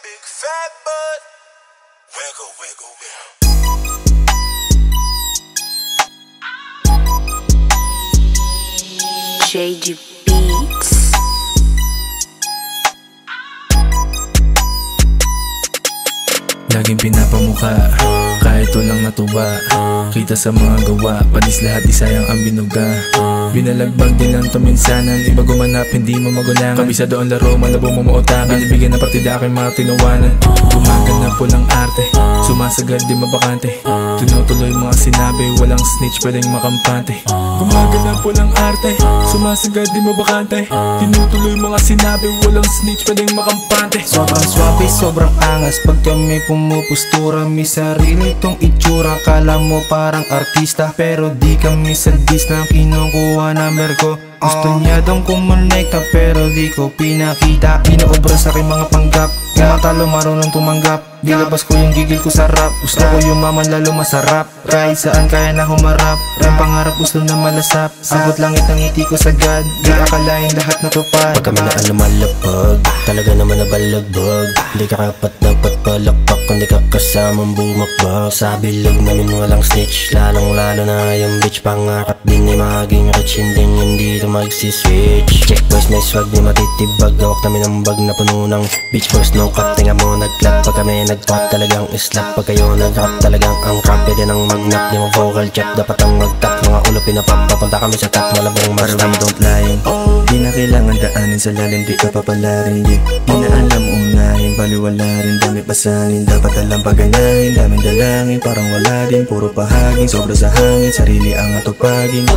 big fat butt. Wiggle, wiggle, wiggle. JG Beats. Laging pinapamukha, kahit walang natuwa. Kita sa mga gawa, panis lahat isayang ang binuga. Binalagbag din ang tuminsanan, iba gumanap, hindi mo magulangan. Kabisado ang laro, malabo mo mautakan. Binibigyan ng partida aking mga tinawanan. Gumagana po ng arte, sumasagad di mabakante. Tinutuloy mga sinabi, walang snitch pwedeng makampante. Gumagana po ng arte, sumasagad di mabakante. Tinutuloy mga sinabi, walang snitch pwedeng makampante. Sobrang swabe, sobrang angas pag kami pumupustura. May sarili tong itsura, kala mo parang artista. Pero di kami sadis na kinukuha number ko. Gusto niya dong kumonekta pero di ko pinakita. Pinaobra sa aking mga panggap, kung matalo marunong tumanggap. Dilabas ko yung gigil ko sa rap, gusto ko yung maman lalo masarap. Kahit saan kaya na humarap, ang pangarap gusto na malasap. Abot langit ang ngiti ko sagad, di akalain lahat natupad. Pag kami na lumalapag, talaga naman nabalagbag. Hindi ka kapat dapat palakpak, kundi ka kasamang bumakbak. Sa bilog namin walang snitch, lalong lalo na yung bitch. Pangarap din ni maging rich, hindi ito magsiswitch. Check boys may swag di matitibag, gawak namin ang bag na puno ng bitch boys no cut. Tinga mo nag-clap pag kami nag-pop, talagang slap. Pag kayo nag-rap, talagang ang crap. Pwede nang mag-nap, di mo vocal check, dapat ang mag-tap. Mga ulo pinapap, papunta kami sa top, malabong mag-stop. Don't lie, di na kailangan daanin sa lalim, di ka papalarin. Di na alam unahin, baliwala rin, dami pasanin. Dapat alam paganahin, daming dalangin, parang wala din. Puro pahaging, sobra sa hangin, sarili ang atupagin.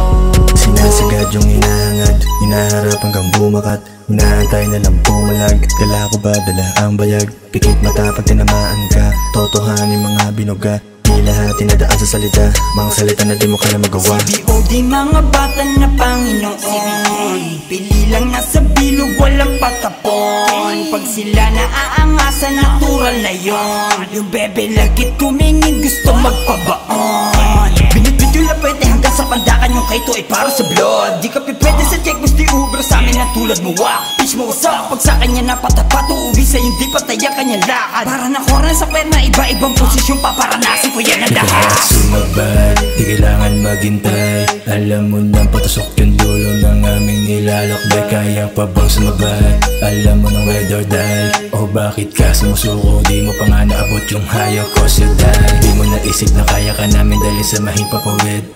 Sinasagad yung hinahangad, hinaharap hanggang bumakat. Inaantay na lang pumalag, kala ko ba dala ang bayag. Pikit mata pag tinamaan ka, totohanin mga binuga. Di lahat tinadaan sa salita, mga salita na di mo kaya magawa. CBOD mga bata na Panginoon, pili lang nasa bilog, walang patapon. Pag sila naaangasan, natural na yon. Yung bebe lagi tumingin, gusto magpabaon. Binit-bit yung lapete hanggang sa pandakan, yung kaito ay para sa blood. Di ka pipwede sa check, gusto i-ubra sa amin na tulad mo wak. Bitch mo wasak, pag sa kanya napatapat, uuwi sa hindi pataya kanya lakad. Para nakoran sa perna, iba-ibang posisyon, paparanasin ko yan ang lahat. Sumabay, di kailangan maghintay. Alam mo nang patusok yung dulo ng aming nilalakbay. Kaya pa bang sumabay? Alam mo nang ride or die. O bakit ka sumusuko? Di mo pa nga naabot yung hayaw ko si die. Di mo naisip na kaya ka namin dali sa mahipapawid.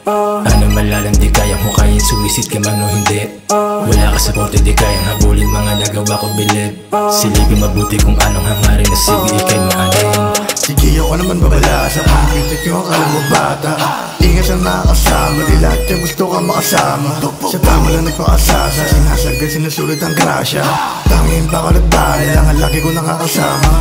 Ano malalang di kayang hukayin, sumisit ka man o hindi. Wala ka sa bote, di kayang habulin mga nagawa ko bilib. Silipin mabuti kung anong hangarin na sige ikay maanin. Sige ako naman babala sa pangkitik yung akala mo bata. Ingat ang nakakasama, di lahat yung gusto ka makasama. Sa tama lang nagpakasasa, sinasagad sinusulit ang grasya. Tangin pa kalatbali lang ang laki ko nakakasama.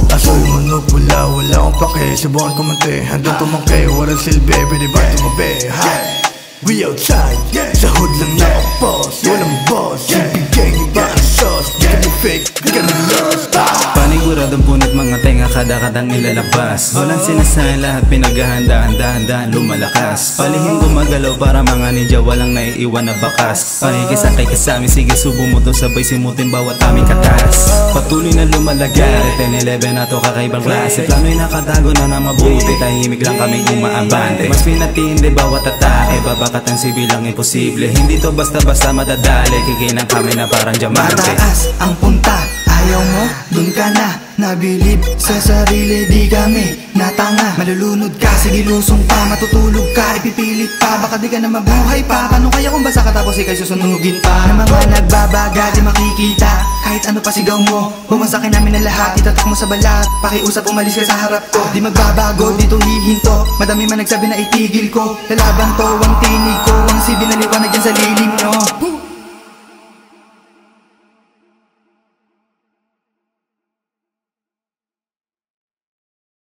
Asoy mo pula, wala akong pake, subukan ko mante. Hanggang tumangke, walang silbi, pwede ba tumabi? Hi! We outside, sa hood lang nakapos. Walang boss, ibigay iba ang sauce. Di kami fake, di kami lost. Paniguradong punot mga tenga, kada-kadang ilalabas. Walang sinasayan, lahat pinaghahandaan, dahan-dahan lumalakas. Palihim gumagalaw para mga ninja, walang naiiwan na bakas. Pakikisakay kasami, sige subo mo to, sabay simutin bawat aming katas. Patuloy na lumalagar, 10-11 na to kakaibang klase. Plano'y nakatago na na mabuti, tahimik lang kaming umaabante. Mas pinatindi bawat atake, babakat ang sibilang imposible. Hindi to basta-basta madadali, kikinang kami na parang diamante. Mataas ang punta, ayaw mo, dun ka na. Nabilib sa sarili, di kami natanga. Malulunod ka, sige lusong pa, matutulog ka, ipipilit pa. Baka di ka na mabuhay pa, paano kaya kung basa ka tapos ikay susunugin pa? Na mga nagbabaga, di makikita, kahit ano pa sigaw mo. Bumasakin namin ang lahat, itatak mo sa balat. Pakiusap, umalis ka sa harap ko. Di magbabago, dito hihinto. Madami man nagsabi na itigil ko. Lalaban to, ang tinig ko, ang sibi na liwanag yan sa lilig.